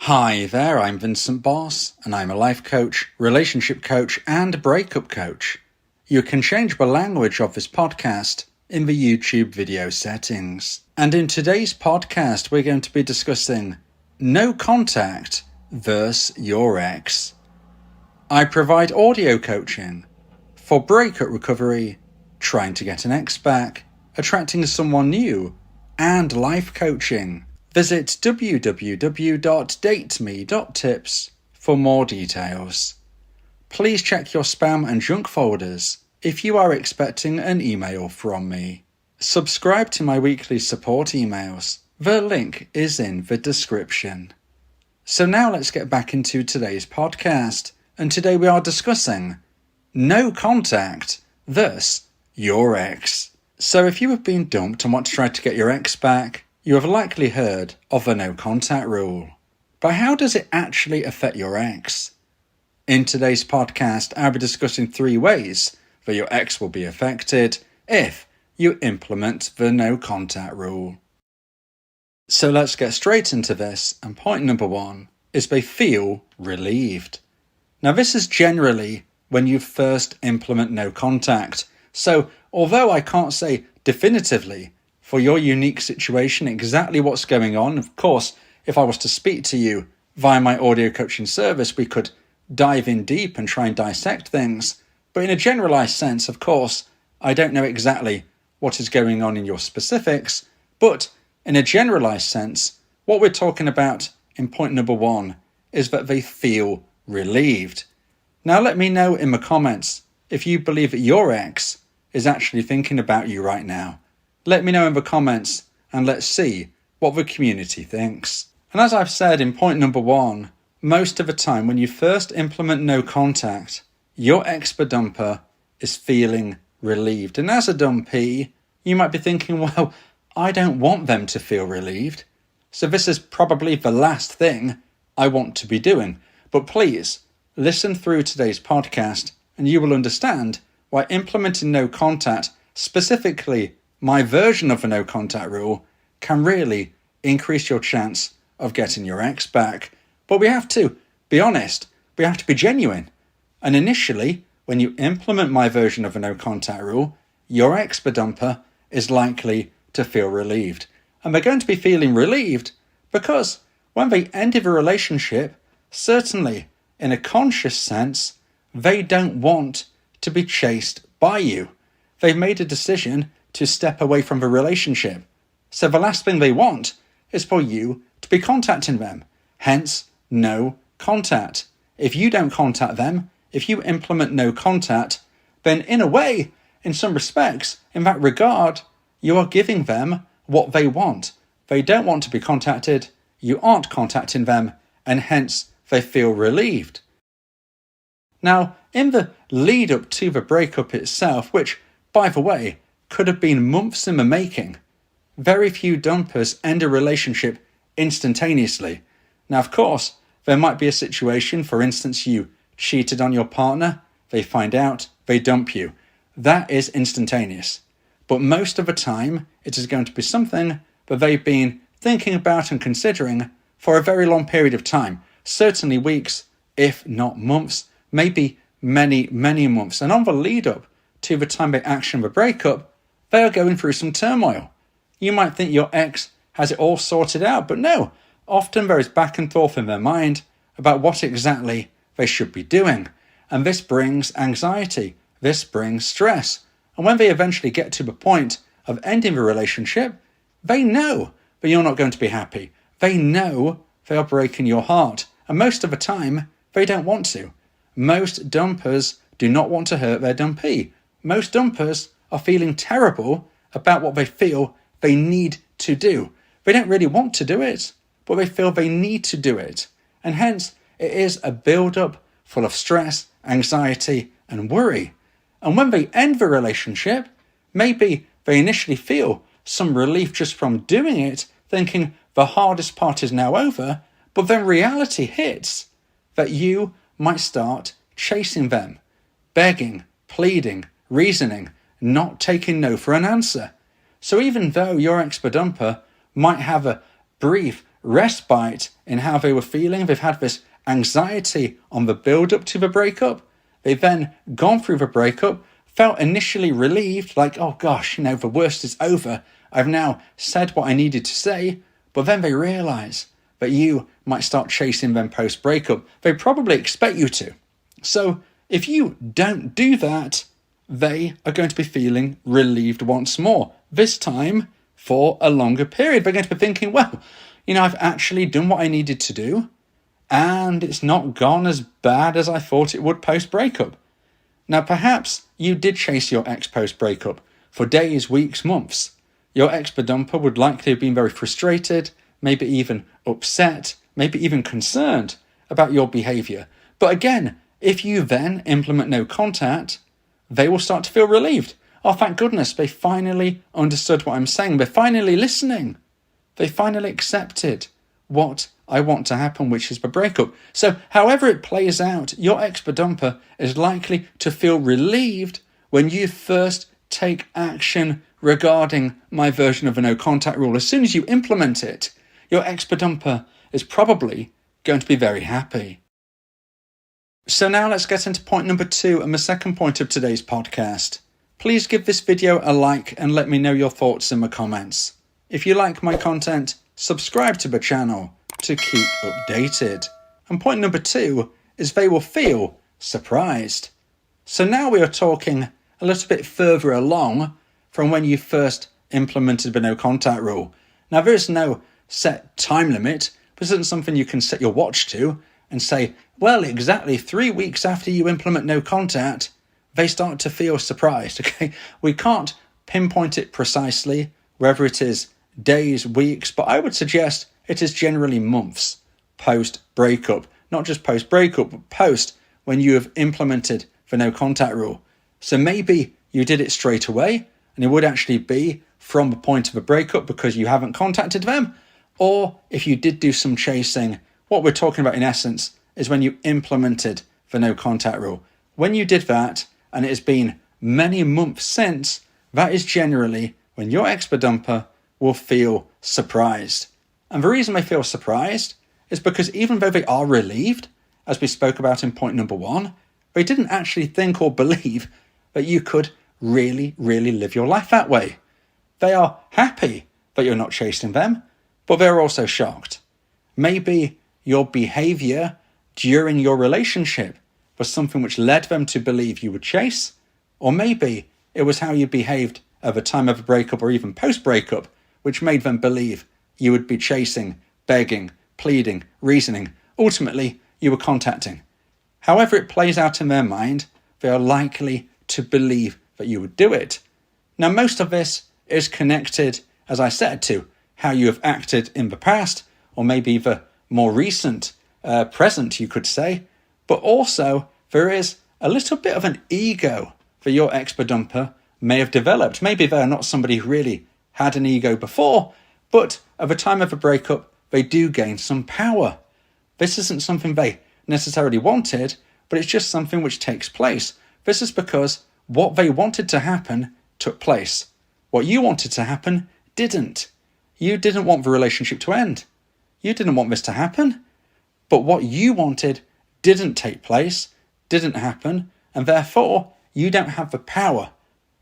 Hi there, I'm Vincent Bos, and I'm a life coach, relationship coach, and breakup coach. You can change the language of this podcast in the YouTube video settings. And in today's podcast, we're going to be discussing no contact versus your ex. I provide audio coaching for breakup recovery, trying to get an ex back, attracting someone new, and life coaching. Visit www.dateme.tips for more details. Please check your spam and junk folders if you are expecting an email from me. Subscribe to my weekly support emails. The link is in the description. So now let's get back into today's podcast. And today we are discussing no contact versus your ex. So if you have been dumped and want to try to get your ex back, you have likely heard of the no contact rule. But how does it actually affect your ex? In today's podcast, I'll be discussing 3 ways that your ex will be affected if you implement the no contact rule. So let's get straight into this, and point number 1 is they feel relieved. Now this is generally when you first implement no contact. So although I can't say definitively for your unique situation exactly what's going on, of course, if I was to speak to you via my audio coaching service, we could dive in deep and try and dissect things. But in a generalized sense, of course, I don't know exactly what is going on in your specifics, but in a generalized sense, what we're talking about in point number 1 is that they feel relieved. Now let me know in the comments if you believe that your ex is actually thinking about you right now. Let me know in the comments and let's see what the community thinks. And as I've said in point number 1, most of the time when you first implement no contact, your ex-dumper is feeling relieved. And as a dumpee, you might be thinking, well, I don't want them to feel relieved. So this is probably the last thing I want to be doing. But please, listen through today's podcast and you will understand why implementing no contact, specifically my version of the no contact rule, can really increase your chance of getting your ex back. But we have to be honest, we have to be genuine. And initially, when you implement my version of the no contact rule, your ex-dumper is likely to feel relieved. And they're going to be feeling relieved because when they ended a relationship, certainly in a conscious sense, they don't want to be chased by you. They've made a decision to step away from the relationship. So the last thing they want is for you to be contacting them. Hence, no contact. If you don't contact them, if you implement no contact, then in a way, in some respects, in that regard, you are giving them what they want. They don't want to be contacted, you aren't contacting them, and hence they feel relieved. Now, in the lead up to the breakup itself, which, by the way, could have been months in the making, very few dumpers end a relationship instantaneously. Now, of course, there might be a situation, for instance, you cheated on your partner, they find out, they dump you. That is instantaneous. But most of the time, it is going to be something that they've been thinking about and considering for a very long period of time, certainly weeks, if not months, maybe many, many months. And on the lead up to the time they action the breakup, they are going through some turmoil. You might think your ex has it all sorted out, but no. Often there is back and forth in their mind about what exactly they should be doing. And this brings anxiety. This brings stress. And when they eventually get to the point of ending the relationship, they know that you're not going to be happy. They know they are breaking your heart. And most of the time, they don't want to. Most dumpers do not want to hurt their dumpee. Most dumpers are feeling terrible about what they feel they need to do. They don't really want to do it, but they feel they need to do it. And hence, it is a build-up full of stress, anxiety, and worry. And when they end the relationship, maybe they initially feel some relief just from doing it, thinking the hardest part is now over, but then reality hits that you might start chasing them, begging, pleading, reasoning, not taking no for an answer. So even though your ex-dumper might have a brief respite in how they were feeling. They've had this anxiety on the build-up to the breakup. They've then gone through the breakup, felt initially relieved, like, oh gosh, the worst is over. I've now said what I needed to say. But then they realise that you might start chasing them post-breakup. They probably expect you to. So if you don't do that, they are going to be feeling relieved once more. This time for a longer period. They're going to be thinking, well, I've actually done what I needed to do, and it's not gone as bad as I thought it would post-breakup. Now, perhaps you did chase your ex post-breakup for days, weeks, months. Your ex-bedumper would likely have been very frustrated, maybe even upset, maybe even concerned about your behaviour. But again, if you then implement no contact, they will start to feel relieved. Oh, thank goodness, they finally understood what I'm saying. They're finally listening. They finally accepted what I want to happen, which is the breakup. So however it plays out, your ex-bedumper is likely to feel relieved when you first take action regarding my version of a no contact rule. As soon as you implement it, your ex-bedumper is probably going to be very happy. So now let's get into point number 2 and the second point of today's podcast. Please give this video a like and let me know your thoughts in the comments. If you like my content, subscribe to the channel to keep updated. And point number 2 is they will feel surprised. So now we are talking a little bit further along from when you first implemented the no contact rule. Now there is no set time limit. This isn't something you can set your watch to and say, well, exactly 3 weeks after you implement no contact, they start to feel surprised. Okay, we can't pinpoint it precisely, whether it is days, weeks, but I would suggest it is generally months post-breakup. Not just post-breakup, but post when you have implemented the no contact rule. So maybe you did it straight away, and it would actually be from the point of a breakup because you haven't contacted them. Or if you did do some chasing, what we're talking about in essence is when you implemented the no contact rule. When you did that, and it has been many months since, that is generally when your ex-bedumper will feel surprised. And the reason they feel surprised is because even though they are relieved, as we spoke about in point number 1, they didn't actually think or believe that you could really, really live your life that way. They are happy that you're not chasing them, but they're also shocked. Maybe your behaviour during your relationship was something which led them to believe you would chase, or maybe it was how you behaved at the time of a breakup or even post-breakup, which made them believe you would be chasing, begging, pleading, reasoning. Ultimately, you were contacting. However it plays out in their mind, they are likely to believe that you would do it. Now, most of this is connected, as I said, to how you have acted in the past, or maybe the more recent present, you could say. But also, there is a little bit of an ego that your ex-bedumper may have developed. Maybe they're not somebody who really had an ego before, but at the time of a breakup, they do gain some power. This isn't something they necessarily wanted, but it's just something which takes place. This is because what they wanted to happen took place. What you wanted to happen didn't. You didn't want the relationship to end. You didn't want this to happen. But what you wanted didn't take place, didn't happen, and therefore you don't have the power.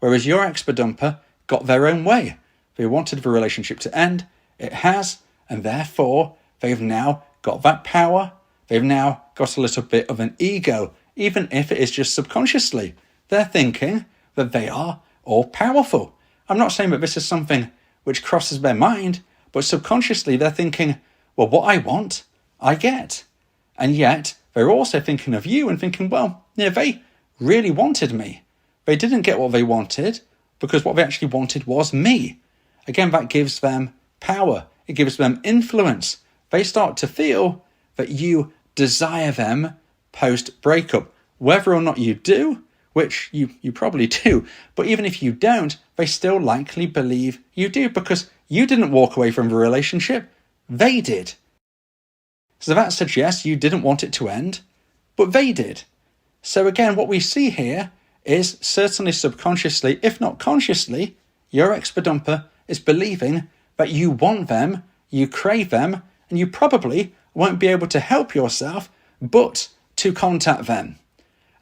Whereas your ex-bedumper got their own way. They wanted the relationship to end. It has, and therefore they've now got that power. They've now got a little bit of an ego, even if it is just subconsciously. They're thinking that they are all powerful. I'm not saying that this is something which crosses their mind, but subconsciously they're thinking, well, what I want, I get. And yet they're also thinking of you and thinking, well, yeah, they really wanted me. They didn't get what they wanted because what they actually wanted was me. Again, that gives them power. It gives them influence. They start to feel that you desire them post-breakup. Whether or not you do, which you probably do, but even if you don't, they still likely believe you do because you didn't walk away from the relationship, they did. So that suggests you didn't want it to end, but they did. So again, what we see here is certainly subconsciously, if not consciously, your ex-bedumper is believing that you want them, you crave them, and you probably won't be able to help yourself but to contact them.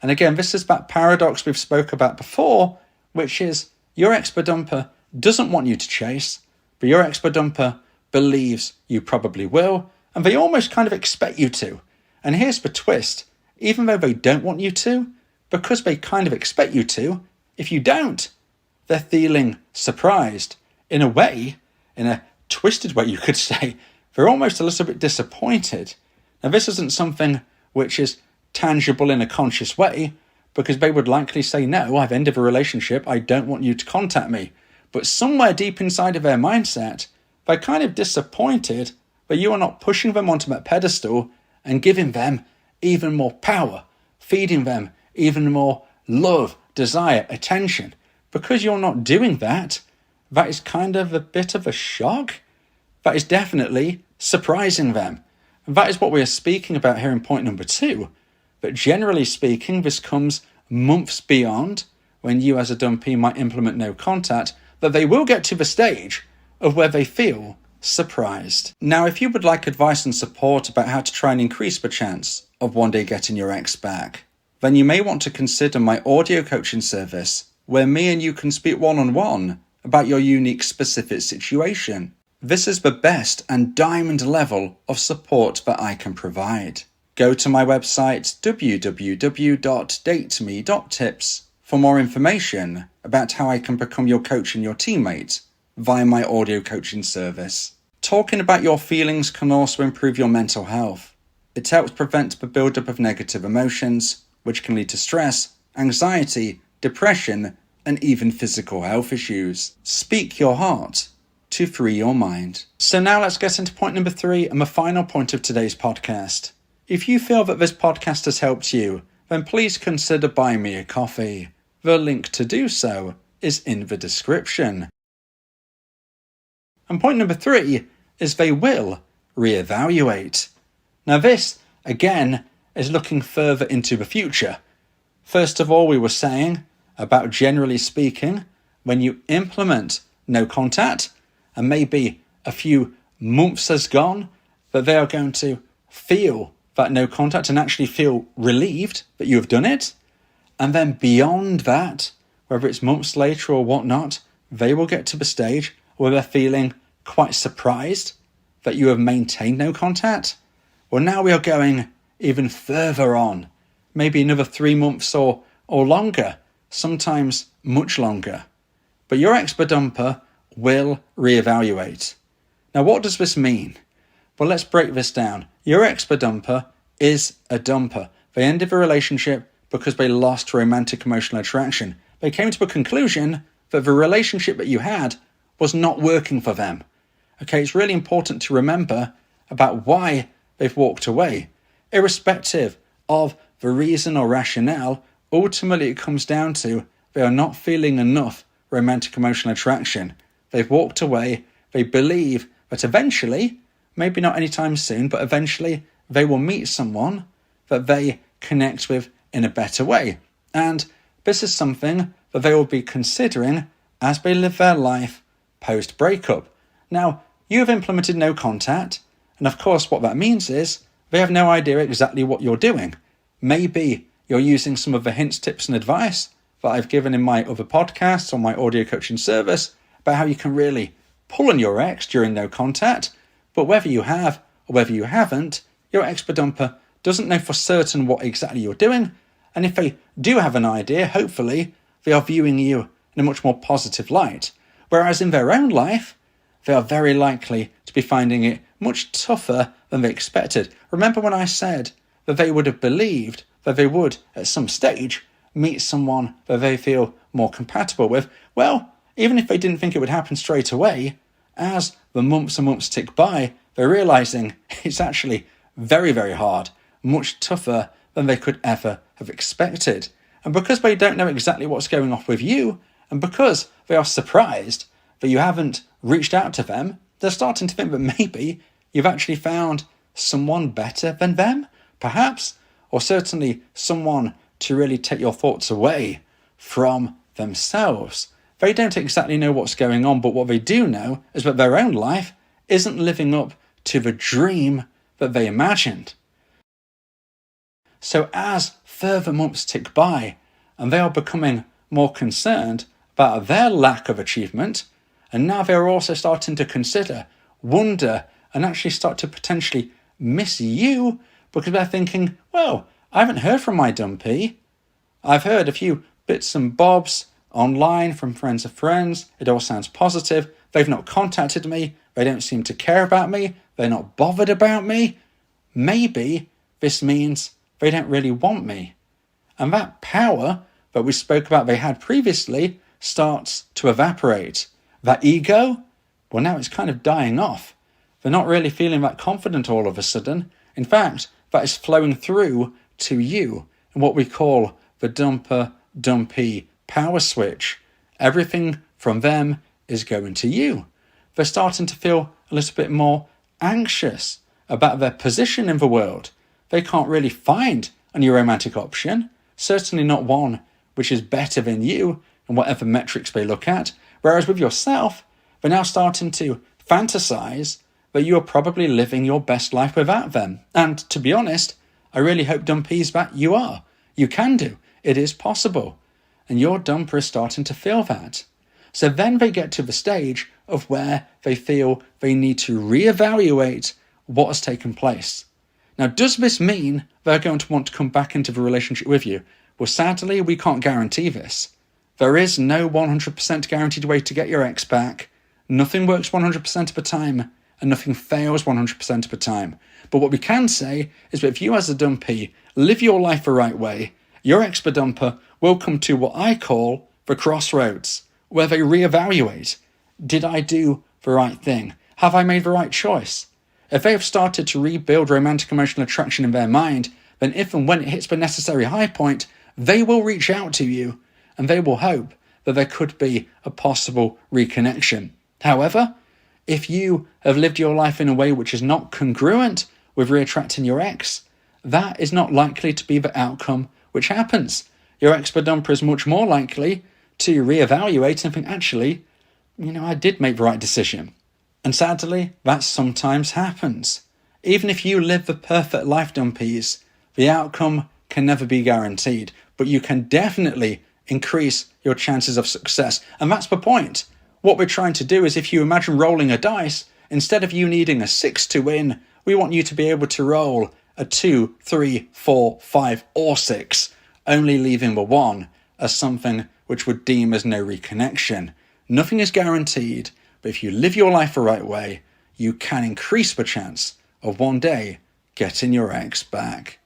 And again, this is that paradox we've spoke about before, which is your ex-bedumper doesn't want you to chase, but your ex-bedumper believes you probably will, and they almost kind of expect you to. And here's the twist. Even though they don't want you to, because they kind of expect you to, if you don't, they're feeling surprised. In a way, in a twisted way you could say, they're almost a little bit disappointed. Now this isn't something which is tangible in a conscious way, because they would likely say, no, I've ended a relationship, I don't want you to contact me. But somewhere deep inside of their mindset, they're kind of disappointed that you are not pushing them onto that pedestal and giving them even more power, feeding them even more love, desire, attention. Because you're not doing that, that is kind of a bit of a shock. That is definitely surprising them. And that is what we are speaking about here in point number 2. But generally speaking, this comes months beyond when you as a dumpy might implement no contact, that they will get to the stage of where they feel surprised. Now, if you would like advice and support about how to try and increase the chance of one day getting your ex back, then you may want to consider my audio coaching service, where me and you can speak one-on-one about your unique specific situation. This is the best and diamond level of support that I can provide. Go to my website www.dateme.tips for more information about how I can become your coach and your teammate via my audio coaching service. Talking about your feelings can also improve your mental health. It helps prevent the buildup of negative emotions, which can lead to stress, anxiety, depression, and even physical health issues. Speak your heart to free your mind. So now let's get into point number 3 and the final point of today's podcast. If you feel that this podcast has helped you, then please consider buying me a coffee. The link to do so is in the description. And point number 3 is they will reevaluate. Now this, again, is looking further into the future. First of all, we were saying about generally speaking, when you implement no contact, and maybe a few months has gone, that they are going to feel that no contact and actually feel relieved that you have done it. And then beyond that, whether it's months later or whatnot, they will get to the stage where they're feeling quite surprised that you have maintained no contact. Well, now we are going even further on, maybe another 3 months or longer, sometimes much longer. But your ex-bedumper will reevaluate. Now, what does this mean? Well, let's break this down. Your ex-bedumper is a dumper. They ended the relationship because they lost romantic emotional attraction. They came to a conclusion that the relationship that you had was not working for them. Okay, it's really important to remember about why they've walked away. Irrespective of the reason or rationale, ultimately it comes down to they are not feeling enough romantic emotional attraction. They've walked away. They believe that eventually, maybe not anytime soon, but eventually they will meet someone that they connect with in a better way. And this is something that they will be considering as they live their life post-breakup. Now, you have implemented no contact, and of course what that means is they have no idea exactly what you're doing. Maybe you're using some of the hints, tips and advice that I've given in my other podcasts or my audio coaching service about how you can really pull on your ex during no contact, but whether you have or whether you haven't, your ex-bedumper doesn't know for certain what exactly you're doing, and if they do have an idea, hopefully they are viewing you in a much more positive light. Whereas in their own life, they are very likely to be finding it much tougher than they expected. Remember when I said that they would have believed that they would, at some stage, meet someone that they feel more compatible with? Well, even if they didn't think it would happen straight away, as the months and months tick by, they're realising it's actually very, very hard, much tougher than they could ever have expected. And because they don't know exactly what's going on with you, and because they are surprised that you haven't reached out to them, they're starting to think that maybe you've actually found someone better than them, perhaps, or certainly someone to really take your thoughts away from themselves. They don't exactly know what's going on, but what they do know is that their own life isn't living up to the dream that they imagined. So as further months tick by and they are becoming more concerned about their lack of achievement, and now they're also starting to consider, wonder, and actually start to potentially miss you because they're thinking, well, I haven't heard from my dumpy. I've heard a few bits and bobs online from friends of friends. It all sounds positive. They've not contacted me. They don't seem to care about me. They're not bothered about me. Maybe this means they don't really want me. And that power that we spoke about they had previously starts to evaporate. That ego, well, now it's kind of dying off. They're not really feeling that confident all of a sudden. In fact, that is flowing through to you in what we call the dumper-dumpy power switch. Everything from them is going to you. They're starting to feel a little bit more anxious about their position in the world. They can't really find a new romantic option, certainly not one which is better than you in whatever metrics they look at. Whereas with yourself, they're now starting to fantasize that you are probably living your best life without them. And to be honest, I really hope dumpies that you are. You can do. It is possible. And your dumper is starting to feel that. So then they get to the stage of where they feel they need to reevaluate what has taken place. Now, does this mean they're going to want to come back into the relationship with you? Well, sadly, we can't guarantee this. There is no 100% guaranteed way to get your ex back. Nothing works 100% of the time, and nothing fails 100% of the time. But what we can say is that if you as a dumpy live your life the right way, your ex-dumper will come to what I call the crossroads, where they reevaluate. Did I do the right thing? Have I made the right choice? If they have started to rebuild romantic emotional attraction in their mind, then if and when it hits the necessary high point, they will reach out to you and they will hope that there could be a possible reconnection. However, if you have lived your life in a way which is not congruent with reattracting your ex, that is not likely to be the outcome which happens. Your ex-dumper is much more likely to reevaluate and think, actually, I did make the right decision. And sadly, that sometimes happens. Even if you live the perfect life, dumpies, the outcome can never be guaranteed, but you can definitely increase your chances of success. And that's the point. What we're trying to do is, if you imagine rolling a dice, instead of you needing a 6 to win, we want you to be able to roll a 2, 3, 4, 5, or 6, only leaving the 1 as something which would deem as no reconnection. Nothing is guaranteed, but if you live your life the right way, you can increase the chance of one day getting your ex back.